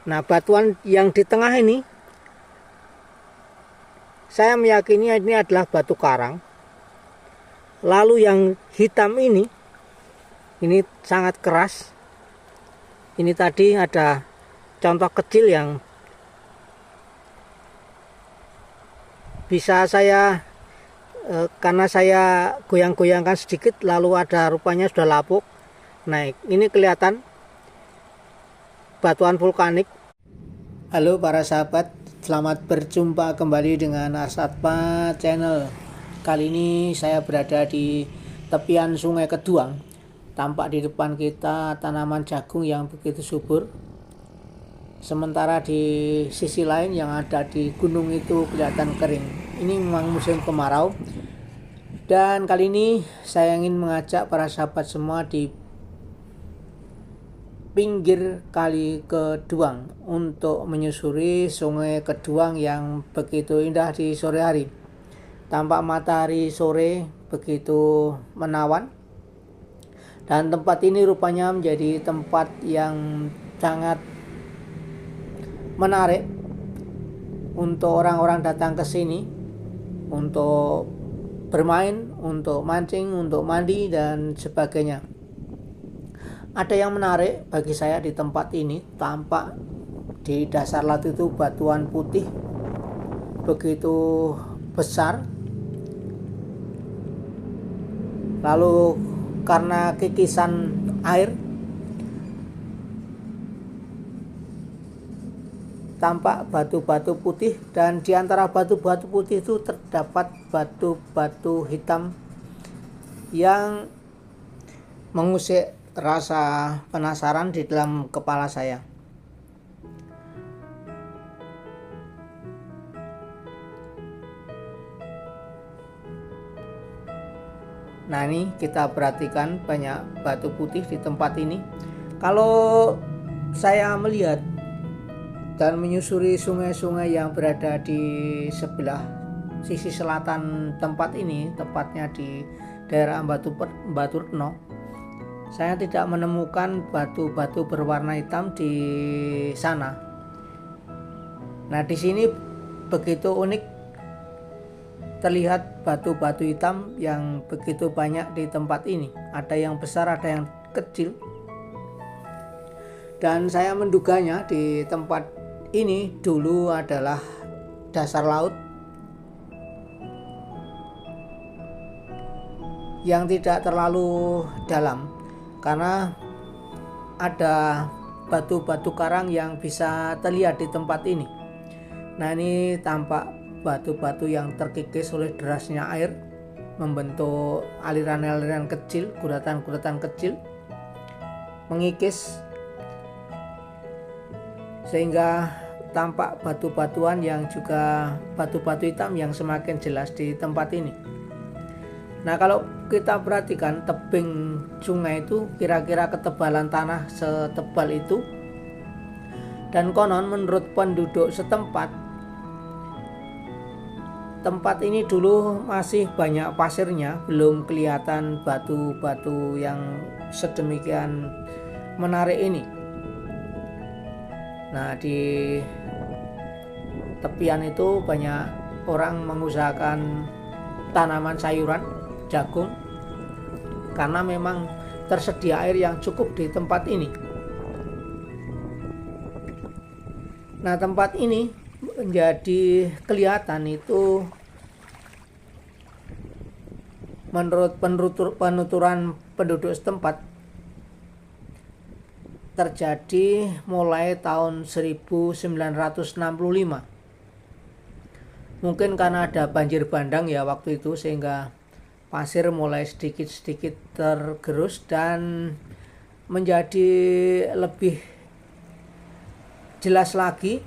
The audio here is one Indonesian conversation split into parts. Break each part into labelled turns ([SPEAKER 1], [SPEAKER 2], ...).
[SPEAKER 1] Nah, batuan yang di tengah ini saya meyakini ini adalah batu karang. Lalu yang hitam ini sangat keras. Ini tadi ada contoh kecil yang bisa saya karena saya goyang-goyangkan sedikit, lalu ada rupanya sudah lapuk. Nah, ini kelihatan batuan vulkanik. Halo para sahabat, selamat berjumpa kembali dengan Asatma Channel. Kali ini saya berada di tepian Sungai Keduang. Tampak di depan kita tanaman jagung yang begitu subur. Sementara di sisi lain yang ada di gunung itu kelihatan kering. Ini memang musim kemarau. Dan kali ini saya ingin mengajak para sahabat semua di pinggir Kali Keduang untuk menyusuri Sungai Keduang yang begitu indah di sore hari. Tampak matahari sore begitu menawan. Dan tempat ini rupanya menjadi tempat yang sangat menarik untuk orang-orang datang ke sini untuk bermain, untuk mancing, untuk mandi dan sebagainya. Ada yang menarik bagi saya di tempat ini, tampak di dasar laut itu batuan putih begitu besar. Lalu karena kikisan air tampak batu-batu putih, dan di antara batu-batu putih itu terdapat batu-batu hitam yang mengusik rasa penasaran di dalam kepala saya. Nah, ini kita perhatikan banyak batu putih di tempat ini. Kalau saya melihat dan menyusuri sungai-sungai yang berada di sebelah sisi selatan tempat ini, tepatnya di daerah Baturno, saya tidak menemukan batu-batu berwarna hitam di sana. Nah, di sini begitu unik, terlihat batu-batu hitam yang begitu banyak di tempat ini. Ada yang besar, ada yang kecil. Dan saya menduganya di tempat ini dulu adalah dasar laut yang tidak terlalu dalam, karena ada batu-batu karang yang bisa terlihat di tempat ini. Nah, ini tampak batu-batu yang terkikis oleh derasnya air, membentuk aliran-aliran kecil, guratan-guratan kecil, mengikis sehingga tampak batu-batuan yang juga batu-batu hitam yang semakin jelas di tempat ini. Nah, kalau kita perhatikan tebing sungai itu kira-kira ketebalan tanah setebal itu, dan konon menurut penduduk setempat, tempat ini dulu masih banyak pasirnya, belum kelihatan batu-batu yang sedemikian menarik ini. Nah, di tepian itu banyak orang mengusahakan tanaman sayuran, jagung, karena memang tersedia air yang cukup di tempat ini. Nah, tempat ini menjadi kelihatan itu menurut penuturan penduduk setempat terjadi mulai tahun 1965. Mungkin karena ada banjir bandang ya waktu itu, sehingga pasir mulai sedikit-sedikit tergerus dan menjadi lebih jelas lagi,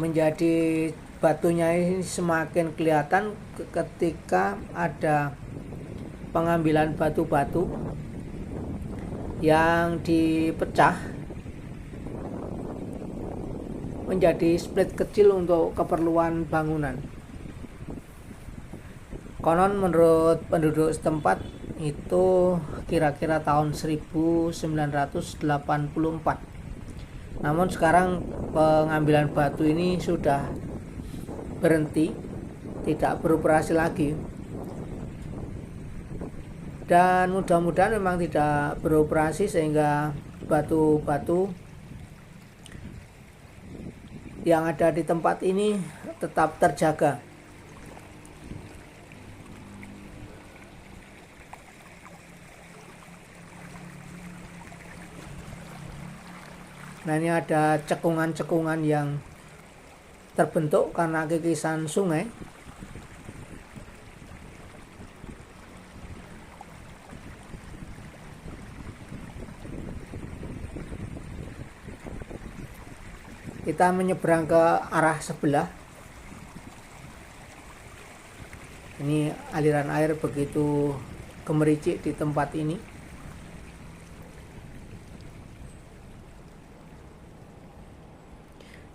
[SPEAKER 1] menjadi batunya ini semakin kelihatan ketika ada pengambilan batu-batu yang dipecah menjadi split kecil untuk keperluan bangunan. Konon menurut penduduk setempat itu kira-kira tahun 1984. Namun sekarang pengambilan batu ini sudah berhenti, tidak beroperasi lagi, dan mudah-mudahan memang tidak beroperasi sehingga batu-batu yang ada di tempat ini tetap terjaga. Nah, ini ada cekungan-cekungan yang terbentuk karena kikisan sungai. Kita menyeberang ke arah sebelah. Ini aliran air begitu gemericik di tempat ini.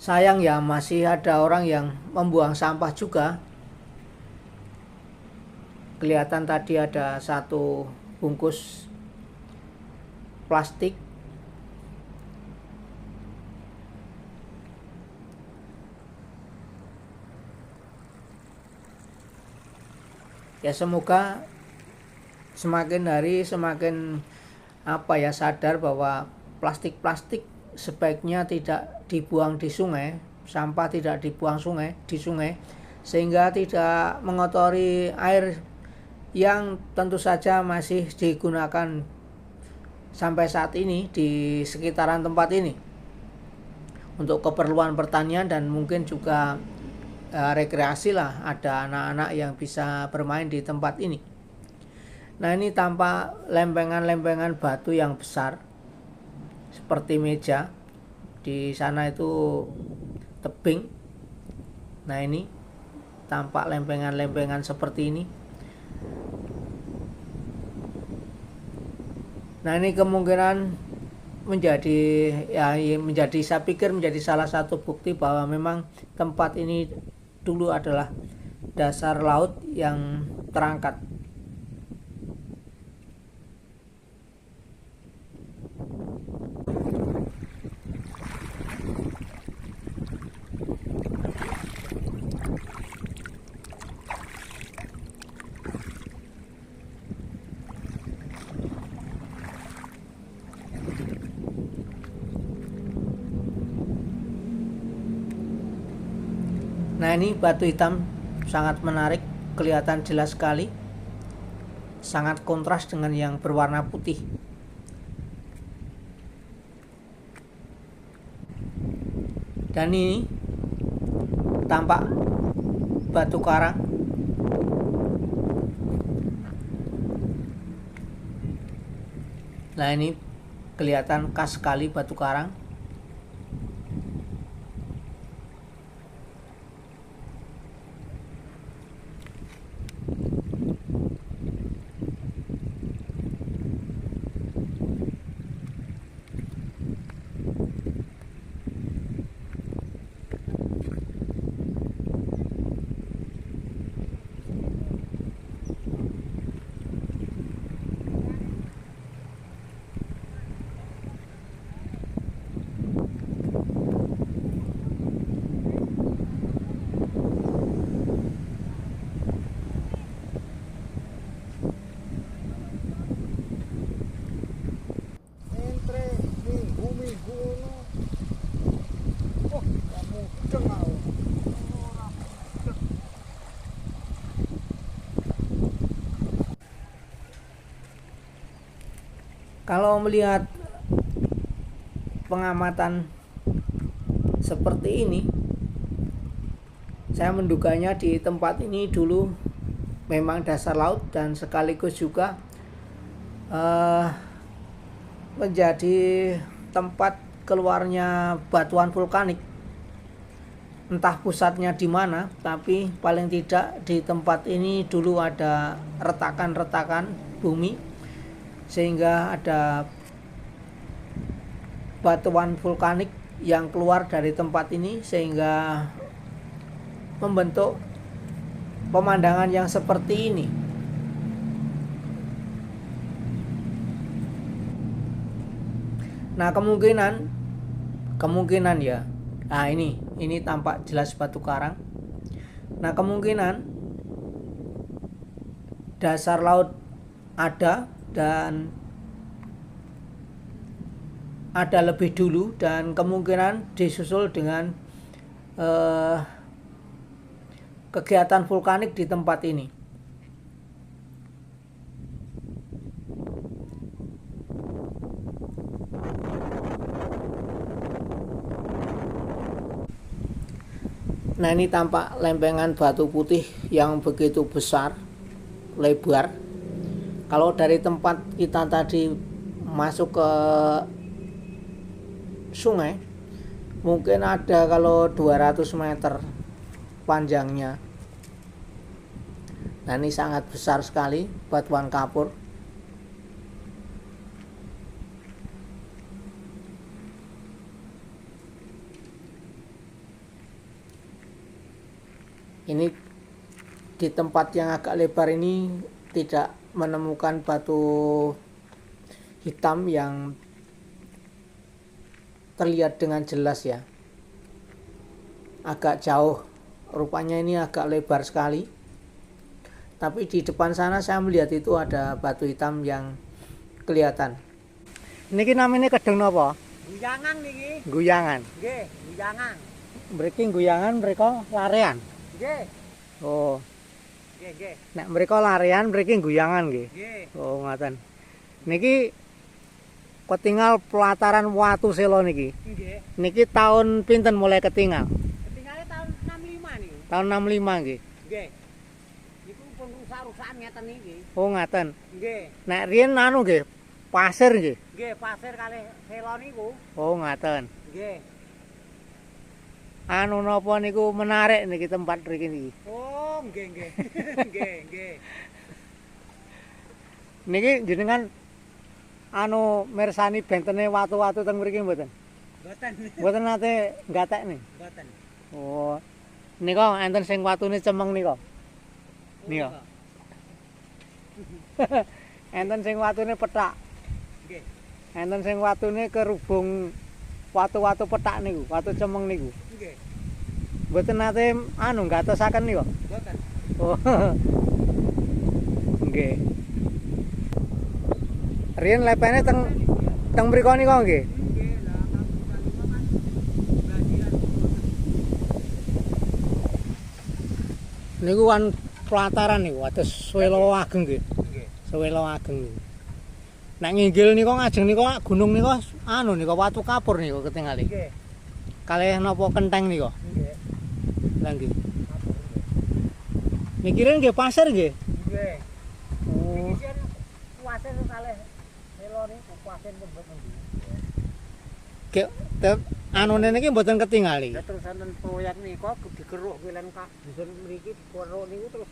[SPEAKER 1] Sayang ya, masih ada orang yang membuang sampah juga. Kelihatan tadi ada satu bungkus plastik. Ya, semoga semakin hari semakin sadar bahwa plastik-plastik sebaiknya tidak dibuang di sungai, sampah tidak dibuang di sungai, sehingga tidak mengotori air yang tentu saja masih digunakan sampai saat ini di sekitaran tempat ini untuk keperluan pertanian dan mungkin juga rekreasi lah. Ada anak-anak yang bisa bermain di tempat ini. Nah, ini tampak lempengan-lempengan batu yang besar seperti meja. Di sana itu tebing. Nah, ini tampak lempengan-lempengan seperti ini. Nah, ini kemungkinan saya pikir menjadi salah satu bukti bahwa memang tempat ini dulu adalah dasar laut yang terangkat. Nah, ini batu hitam sangat menarik, kelihatan jelas sekali, sangat kontras dengan yang berwarna putih. Dan ini tampak batu karang. Nah, ini kelihatan khas sekali batu karang. Kalau melihat pengamatan seperti ini, saya menduganya di tempat ini dulu memang dasar laut dan sekaligus juga menjadi tempat keluarnya batuan vulkanik. Entah pusatnya di mana, tapi paling tidak di tempat ini dulu ada retakan-retakan bumi, sehingga ada batuan vulkanik yang keluar dari tempat ini sehingga membentuk pemandangan yang seperti ini. Nah, kemungkinan ya. Nah, ini tampak jelas batu karang. Nah, kemungkinan dasar laut ada dan ada lebih dulu, dan kemungkinan disusul dengan kegiatan vulkanik di tempat ini. Nah, ini tampak lempengan batu putih yang begitu besar, lebar. Kalau dari tempat kita tadi masuk ke sungai, mungkin ada kalau 200 meter panjangnya. Nah, ini sangat besar sekali batuan kapur. Ini di tempat yang agak lebar ini tidak menemukan batu hitam yang terlihat dengan jelas ya. Agak jauh, rupanya ini agak lebar sekali. Tapi di depan sana saya melihat itu ada batu hitam yang kelihatan. Niki namanya kedeng napa?
[SPEAKER 2] Guyangan niki.
[SPEAKER 1] Guyangan.
[SPEAKER 2] Nggih, guyangan.
[SPEAKER 1] Mriki guyangan, mereka larean.
[SPEAKER 2] Nggih.
[SPEAKER 1] Oh.
[SPEAKER 2] Nggih.
[SPEAKER 1] Nek mereka larean, mriki guyangan nggih.
[SPEAKER 2] Nggih.
[SPEAKER 1] Oh, ngoten. Niki ketinggal pelataran watu selo niki.
[SPEAKER 2] Nggih.
[SPEAKER 1] Niki tahun pinten mulai ketinggal?
[SPEAKER 2] Ketinggalnya tahun 65 niku.
[SPEAKER 1] Tahun 65 nggih.
[SPEAKER 2] Nggih. Niku pun rusak-rusakan ngeten niki.
[SPEAKER 1] Oh, ngaten.
[SPEAKER 2] Nggih.
[SPEAKER 1] Nek riyen anu nggih, pasir nggih.
[SPEAKER 2] Nggih, pasir kalih selo niku.
[SPEAKER 1] Oh, ngaten.
[SPEAKER 2] Nggih.
[SPEAKER 1] Anu napa niku menarik niki tempat mriki niki.
[SPEAKER 2] Oh, nggih. Nggih.
[SPEAKER 1] Niki jenengan anu mirsani bentene watu-watu teng mriki mboten?
[SPEAKER 2] Mboten.
[SPEAKER 1] Mboten nate nggatek nih.
[SPEAKER 2] Mboten.
[SPEAKER 1] Oh. Nika enten sing watune cemeng nika. Nika. Enten sing watune pethak.
[SPEAKER 2] Nggih.
[SPEAKER 1] Enten sing watune kerubung watu-watu pethak niku, watu cemeng niku.
[SPEAKER 2] Nggih.
[SPEAKER 1] Mboten nate anu ngatosaken nika.
[SPEAKER 2] Mboten.
[SPEAKER 1] Oh. Nggih. Riyen lepene teng mriku nika nggih.
[SPEAKER 2] Nggih, lah kamu kan bagian.
[SPEAKER 1] Niku kan pelataran niku atus swelo ageng nggih.
[SPEAKER 2] Nggih.
[SPEAKER 1] Swelo ageng niku. Nek nginggil nika ngajeng nika gunung nika anu nika watu kapur niku ketingali.
[SPEAKER 2] Nggih.
[SPEAKER 1] Kalih napa kenteng nika.
[SPEAKER 2] Nggih.
[SPEAKER 1] Lah nggih. Mikirin nggih pasir nggih.
[SPEAKER 2] Nggih.
[SPEAKER 1] Oh.
[SPEAKER 2] Iki kan kuasen kalih selo niku kuasen mboten ndi.
[SPEAKER 1] Ge anune niki mboten ketingali.
[SPEAKER 2] Lah terus enten proyek nika dikeruk wilen Kak dusun mriki dikeruk niku terus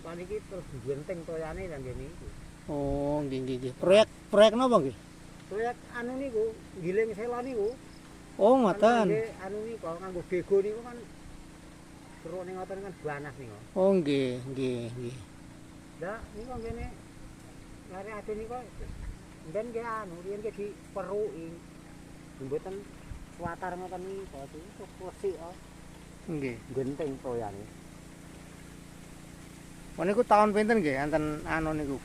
[SPEAKER 2] lan iki terus digenteng toyane lan ngene iki.
[SPEAKER 1] Oh, nggih. Proyek napa nggih?
[SPEAKER 2] Proyek anu niku giling selo niku.
[SPEAKER 1] Oh, ngoten.
[SPEAKER 2] Nggih, anu niku nganggo bego niku kan keruk ning ngoten kan banas niku.
[SPEAKER 1] Oh, nggih.
[SPEAKER 2] Lah niku ngene lare ade niku ben nggih anu riyen nggih diperuki. Mboten watar ngoten niku terus resik kok.
[SPEAKER 1] Nggih.
[SPEAKER 2] Genteng toyane.
[SPEAKER 1] Oh niku tahun pinten nggih enten anu niku.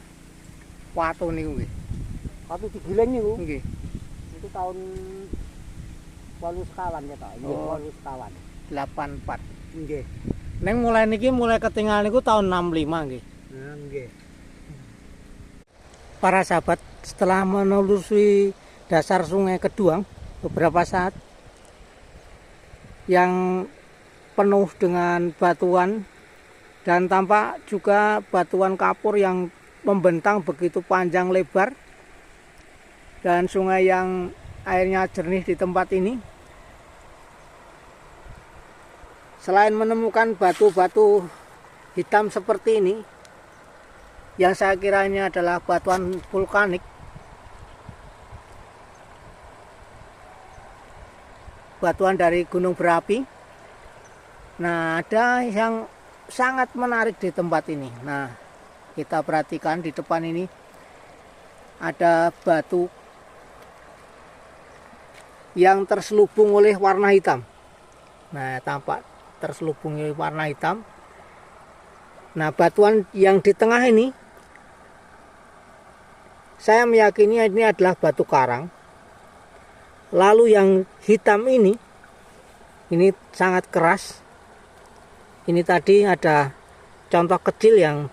[SPEAKER 1] Watu niku nggih.
[SPEAKER 2] Tapi digiling niku.
[SPEAKER 1] Nggih.
[SPEAKER 2] Itu tahun 8 sekawan ya Pak. Nggih,
[SPEAKER 1] Oh.
[SPEAKER 2] 8 sekawan.
[SPEAKER 1] 84.
[SPEAKER 2] Nggih.
[SPEAKER 1] Neng mulai niki mulai ketinggal niku tahun 65 nggih.
[SPEAKER 2] Nah, nggih.
[SPEAKER 1] Para sahabat, setelah menelusuri dasar Sungai Keduang beberapa saat yang penuh dengan batuan dan tampak juga batuan kapur yang membentang begitu panjang lebar dan sungai yang airnya jernih di tempat ini. Selain menemukan batu-batu hitam seperti ini yang saya kira ini adalah batuan vulkanik, batuan dari gunung berapi. Nah, ada yang sangat menarik di tempat ini. Nah, kita perhatikan di depan ini ada batu yang terselubung oleh warna hitam. Nah, tampak terselubung oleh warna hitam. Nah, batuan yang di tengah ini saya meyakini ini adalah batu karang. Lalu yang hitam ini sangat keras. Ini tadi ada contoh kecil yang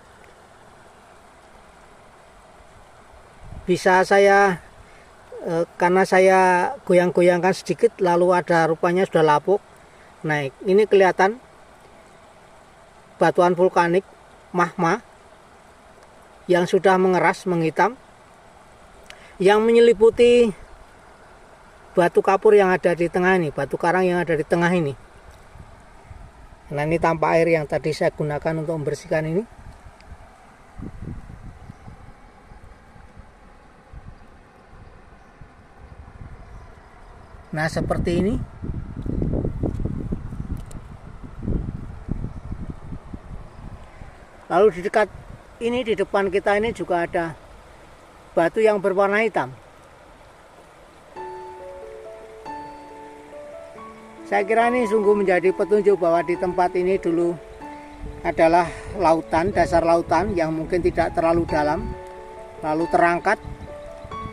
[SPEAKER 1] bisa saya karena saya goyang-goyangkan sedikit, lalu ada rupanya sudah lapuk. Nah, ini kelihatan batuan vulkanik magma yang sudah mengeras, menghitam, yang menyeliputi batu kapur yang ada di tengah ini, batu karang yang ada di tengah ini. Nah, ini tampak air yang tadi saya gunakan untuk membersihkan ini. Nah, seperti ini. Lalu di dekat ini, di depan kita ini juga ada batu yang berwarna hitam. Saya kira ini sungguh menjadi petunjuk bahwa di tempat ini dulu adalah lautan, dasar lautan yang mungkin tidak terlalu dalam, lalu terangkat,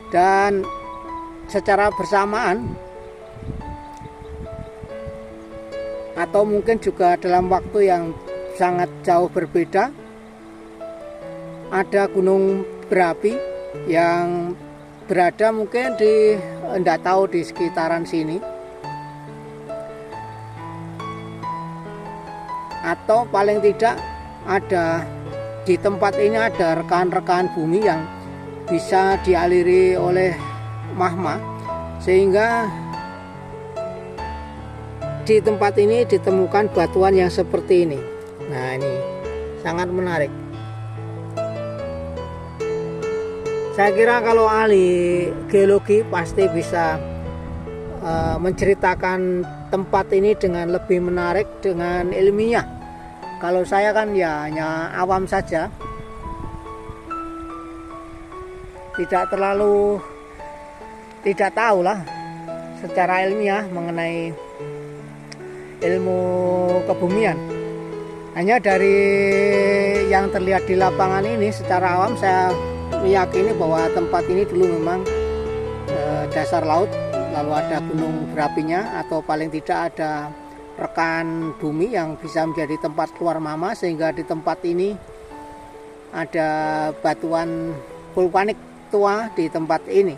[SPEAKER 1] dan secara bersamaan atau mungkin juga dalam waktu yang sangat jauh berbeda, ada gunung berapi yang berada mungkin tidak tahu di sekitaran sini, atau paling tidak ada di tempat ini ada rekan-rekan bumi yang bisa dialiri oleh magma, sehingga di tempat ini ditemukan batuan yang seperti ini. Nah, ini sangat menarik. Saya kira kalau ahli geologi pasti bisa menceritakan tempat ini dengan lebih menarik, dengan ilmiah. Kalau saya kan ya hanya awam saja, tidak tahu lah secara ilmiah mengenai ilmu kebumian. Hanya dari yang terlihat di lapangan ini secara awam saya meyakini bahwa tempat ini dulu memang dasar laut, lalu ada gunung berapinya, atau paling tidak ada rekan bumi yang bisa menjadi tempat keluar magma, sehingga di tempat ini ada batuan vulkanik tua di tempat ini.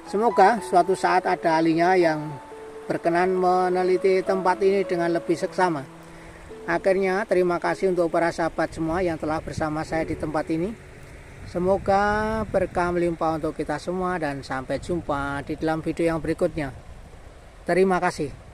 [SPEAKER 1] Semoga suatu saat ada ahlinya yang berkenan meneliti tempat ini dengan lebih seksama. Akhirnya terima kasih untuk para sahabat semua yang telah bersama saya di tempat ini. Semoga berkah melimpah untuk kita semua, dan sampai jumpa di dalam video yang berikutnya. Terima kasih.